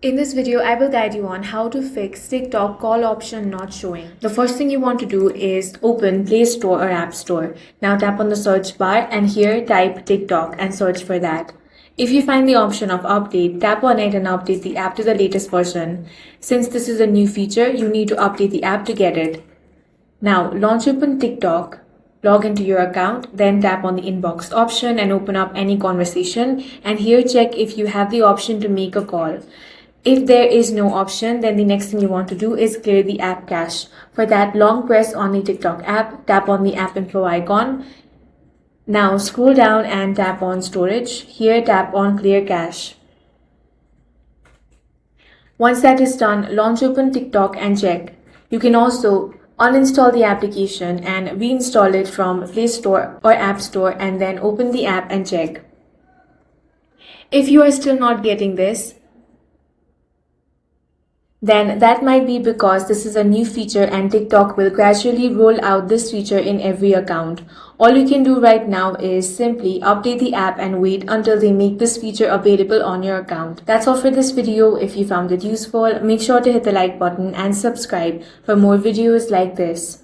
In this video, I will guide you on how to fix TikTok call option not showing. The first thing you want to do is open Play Store or App Store. Now tap on the search bar and here type TikTok and search for that. If you find the option of update, tap on it and update the app to the latest version. Since this is a new feature, you need to update the app to get it. Now launch open TikTok. Log into your account, then tap on the inbox option and open up any conversation. And here check if you have the option to make a call. If there is no option, then the next thing you want to do is clear the app cache. For that, long press on the TikTok app, tap on the app info icon. Now scroll down and tap on storage. Here tap on clear cache. Once that is done, launch open TikTok and check. You can also uninstall the application and reinstall it from Play Store or App Store and then open the app and check. If you are still not getting this, then that might be because this is a new feature and TikTok will gradually roll out this feature in every account. All you can do right now is simply update the app and wait until they make this feature available on your account. That's all for this video. If you found it useful, make sure to hit the like button and subscribe for more videos like this.